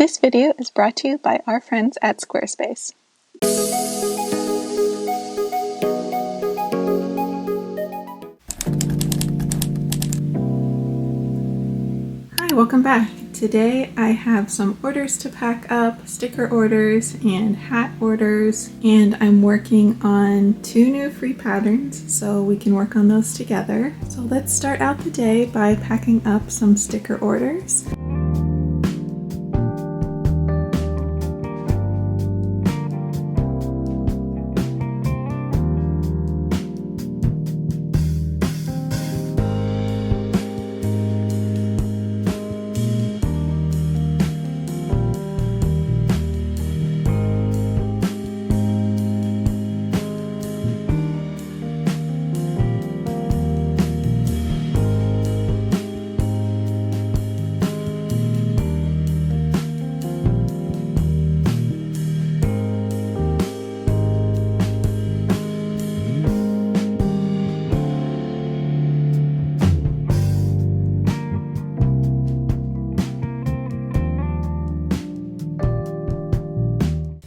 This video is brought to you by our friends at Squarespace. Hi, welcome back. Today I have some orders to pack up, sticker orders and hat orders, and I'm working on 2 new free patterns so we can work on those together. So let's start out the day by packing up some sticker orders.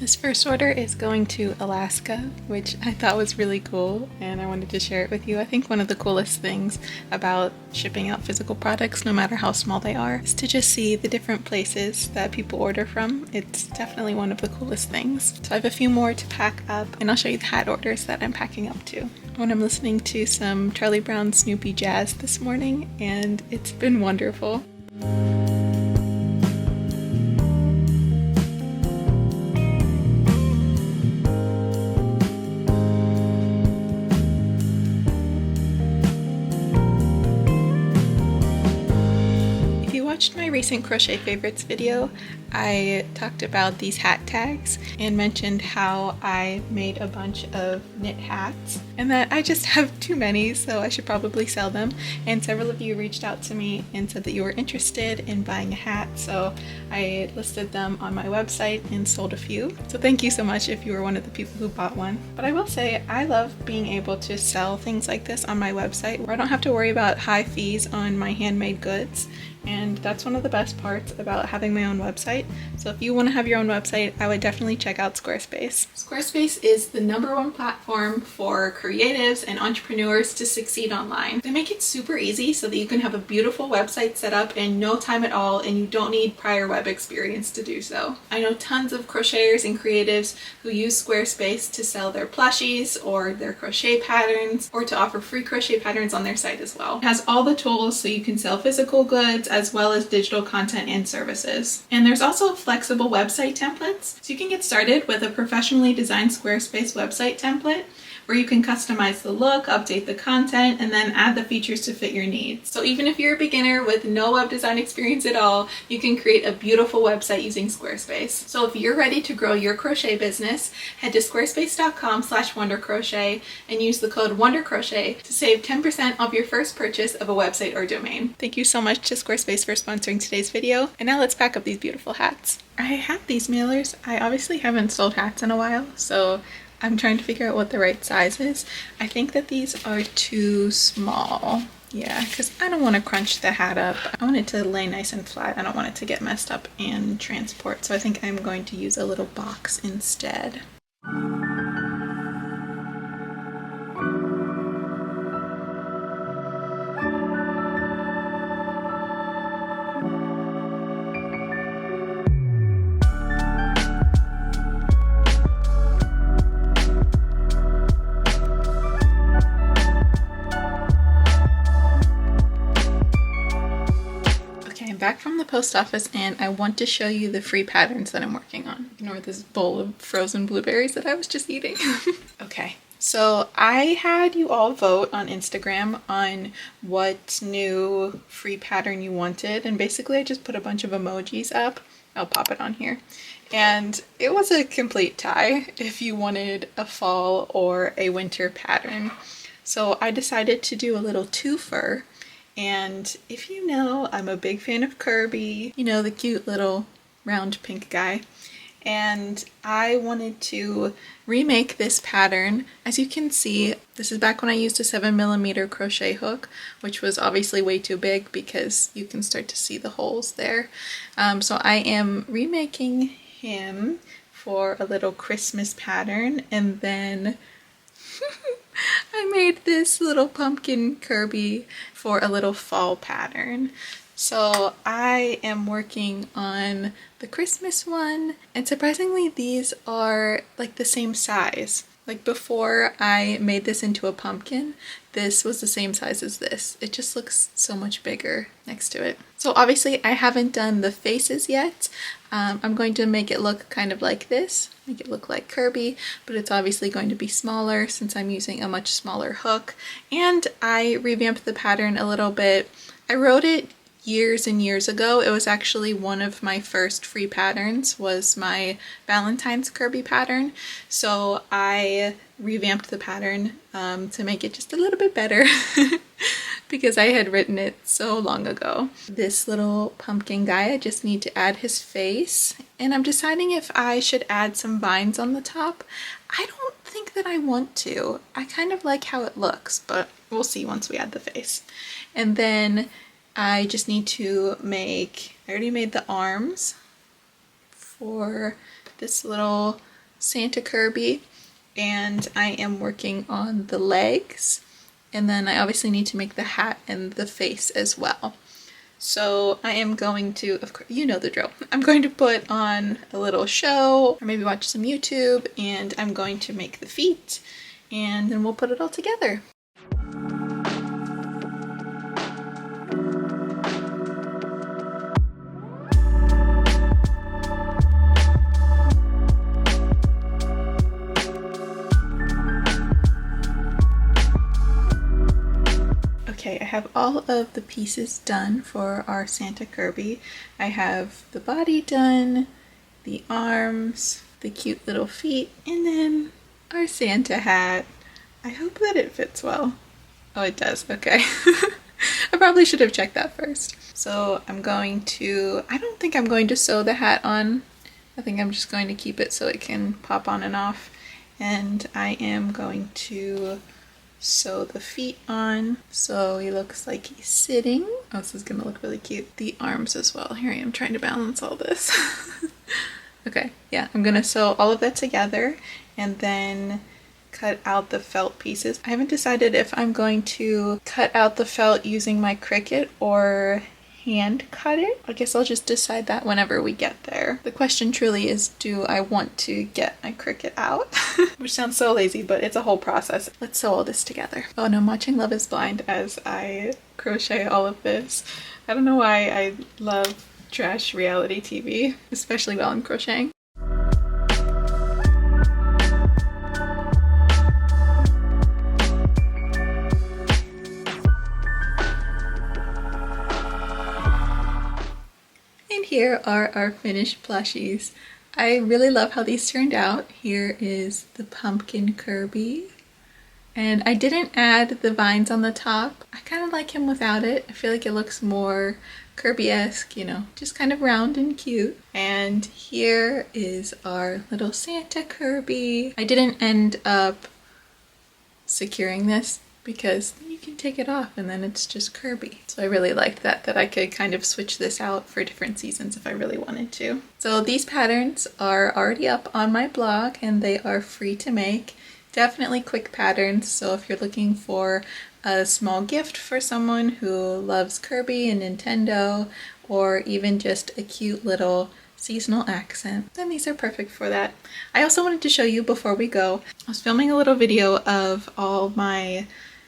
This first order is going to Alaska, which I thought was really cool and I wanted to share it with you. I think one of the coolest things about shipping out physical products, no matter how small they are, is to just see the different places that people order from. It's definitely one of the coolest things. So I have a few more to pack up and I'll show you the hat orders that I'm packing up too. When I'm listening to some Charlie Brown Snoopy jazz this morning, and it's been wonderful. Watched my recent crochet favorites video, I talked about these hat tags and mentioned how I made a bunch of knit hats and that I just have too many, so I should probably sell them. And several of you reached out to me and said that you were interested in buying a hat, so I listed them on my website and sold a few. So thank you so much if you were one of the people who bought one. But I will say I love being able to sell things like this on my website where I don't have to worry about high fees on my handmade goods. And that's one of the best parts about having my own website. So if you want to have your own website, I would definitely check out Squarespace. Squarespace is the #1 platform for creatives and entrepreneurs to succeed online. They make it super easy so that you can have a beautiful website set up in no time at all, and you don't need prior web experience to do so. I know tons of crocheters and creatives who use Squarespace to sell their plushies or their crochet patterns, or to offer free crochet patterns on their site as well. It has all the tools so you can sell physical goods as well as digital content and services. And there's also flexible website templates, so you can get started with a professionally designed Squarespace website template where you can customize the look, update the content, and then add the features to fit your needs. So even if you're a beginner with no web design experience at all, you can create a beautiful website using Squarespace. So if you're ready to grow your crochet business, head to squarespace.com/wondercrochet and use the code WonderCrochet to save 10% off your first purchase of a website or domain. Thank you so much to Squarespace for sponsoring today's video. And now let's pack up these beautiful hats. I have these mailers. I obviously haven't sold hats in a while, so I'm trying to figure out what the right size is. I think that these are too small. Yeah, because I don't want to crunch the hat up. I want it to lay nice and flat. I don't want it to get messed up in transport. So I think I'm going to use a little box instead. Back from the post office, and I want to show you the free patterns that I'm working on. Ignore this bowl of frozen blueberries that I was just eating. Okay, so I had you all vote on Instagram on what new free pattern you wanted, and basically I just put a bunch of emojis up. I'll pop it on here. And it was a complete tie if you wanted a fall or a winter pattern. So I decided to do a little twofer. And if you know, I'm a big fan of Kirby, you know, the cute little round pink guy. and I wanted to remake this pattern. As you can see, this is back when I used a 7mm crochet hook, which was obviously way too big because you can start to see the holes there. So I am remaking him for a little Christmas pattern, and then I made this little pumpkin Kirby for a little fall pattern. So I am working on the Christmas one, and surprisingly these are like the same size. Like before I made this into a pumpkin, this was the same size as this. It just looks so much bigger next to it. So obviously I haven't done the faces yet. I'm going to make it look kind of like this, make it look like Kirby, but it's obviously going to be smaller since I'm using a much smaller hook. And I revamped the pattern a little bit. I wrote it years and years ago. It was actually one of my first free patterns, was my Valentine's Kirby pattern. So I revamped the pattern to make it just a little bit better because I had written it so long ago. This little pumpkin guy, I just need to add his face, and I'm deciding if I should add some vines on the top. I don't think that I want to. I kind of like how it looks, but we'll see once we add the face. And then I just need to make, I already made the arms for this little Santa Kirby, and I am working on the legs, and then I obviously need to make the hat and the face as well. So I am going to, of course, you know the drill. I'm going to put on a little show, or maybe watch some YouTube, and I'm going to make the feet, and then we'll put it all together. Okay, I have all of the pieces done for our Santa Kirby. I have the body done, the arms, the cute little feet, and then our Santa hat. I hope that it fits well. Oh, it does, okay. I probably should have checked that first. So I'm going to, I don't think I'm going to sew the hat on. I think I'm just going to keep it so it can pop on and off. And I am going to sew the feet on so he looks like he's sitting. Oh, this is gonna look really cute. The arms as well. Here I am trying to balance all this. Okay, yeah, I'm gonna sew all of that together and then cut out the felt pieces. I haven't decided if I'm going to cut out the felt using my Cricut or hand cut it. I guess I'll just decide that whenever we get there. The question truly is, do I want to get my Cricut out? Which sounds so lazy, but it's a whole process. Let's sew all this together. Oh, and I'm watching Love is Blind as I crochet all of this. I don't know why I love trash reality TV, especially while I'm crocheting. Here are our finished plushies. I really love how these turned out. Here is the pumpkin Kirby. And I didn't add the vines on the top. I kind of like him without it. I feel like it looks more Kirby-esque, you know, just kind of round and cute. And here is our little Santa Kirby. I didn't end up securing this because you can take it off and then it's just Kirby. So I really liked that I could kind of switch this out for different seasons if I really wanted to. So these patterns are already up on my blog and they are free to make. Definitely quick patterns, so if you're looking for a small gift for someone who loves Kirby and Nintendo, or even just a cute little seasonal accent, then these are perfect for that. I also wanted to show you before we go, I was filming a little video of all my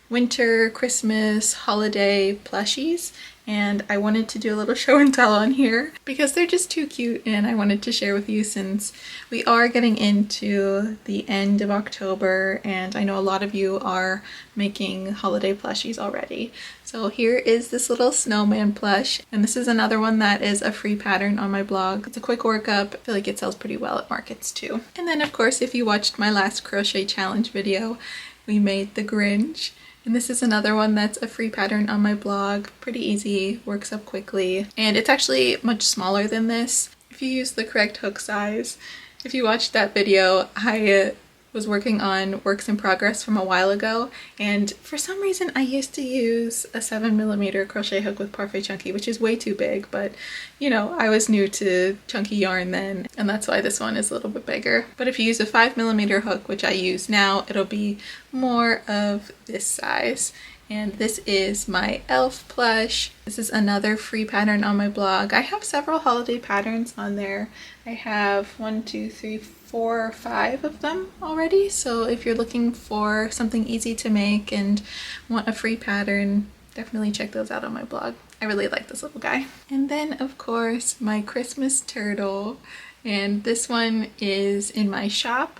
winter, Christmas, holiday plushies, and I wanted to do a little show and tell on here because they're just too cute and I wanted to share with you since we are getting into the end of October and I know a lot of you are making holiday plushies already. So here is this little snowman plush, and this is another one that is a free pattern on my blog. It's a quick workup. I feel like it sells pretty well at markets too. And then of course, if you watched my last crochet challenge video, we made the Grinch. And this is another one that's a free pattern on my blog. Pretty easy, works up quickly, and it's actually much smaller than this. If you use the correct hook size, If you watched that video, I was working on works in progress from a while ago, and for some reason I used to use a 7mm crochet hook with Parfait Chunky, which is way too big, but you know, I was new to chunky yarn then, and that's why this one is a little bit bigger. But if you use a 5mm hook, which I use now, it'll be more of this size. And this is my elf plush. This is another free pattern on my blog. I have several holiday patterns on there. I have 1, 2, 3, 4 or 5 of them already. So if you're looking for something easy to make and want a free pattern, definitely check those out on my blog. I really like this little guy. And then of course my Christmas turtle. And this one is in my shop.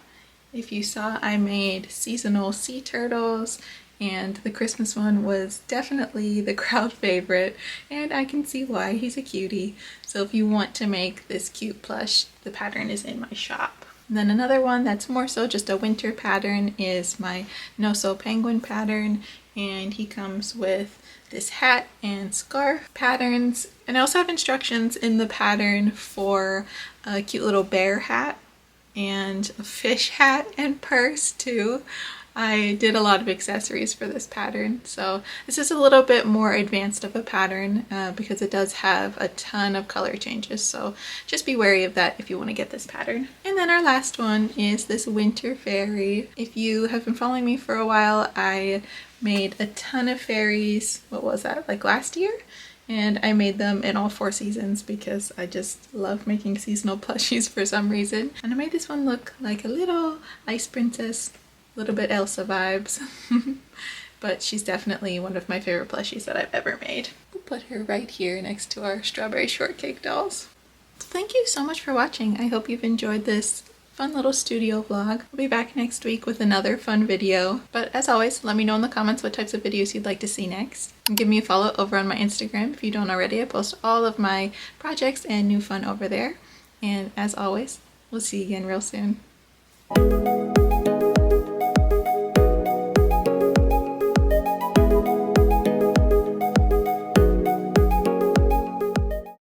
If you saw, I made seasonal sea turtles, and the Christmas one was definitely the crowd favorite, and I can see why. He's a cutie. So if you want to make this cute plush, the pattern is in my shop. And then another one that's more so just a winter pattern is my No Sew Penguin pattern, and he comes with this hat and scarf patterns. And I also have instructions in the pattern for a cute little bear hat and a fish hat and purse too. I did a lot of accessories for this pattern, so this is a little bit more advanced of a pattern because it does have a ton of color changes, so just be wary of that if you want to get this pattern. And then our last one is this winter fairy. If you have been following me for a while, I made a ton of fairies, what was that, like last year? And I made them in all 4 seasons because I just love making seasonal plushies for some reason. And I made this one look like a little ice princess, a little bit Elsa vibes. But she's definitely one of my favorite plushies that I've ever made. We'll put her right here next to our strawberry shortcake dolls. Thank you so much for watching. I hope you've enjoyed this fun little studio vlog. I'll be back next week with another fun video. But as always, let me know in the comments what types of videos you'd like to see next. And give me a follow over on my Instagram if you don't already. I post all of my projects and new fun over there. And as always, we'll see you again real soon.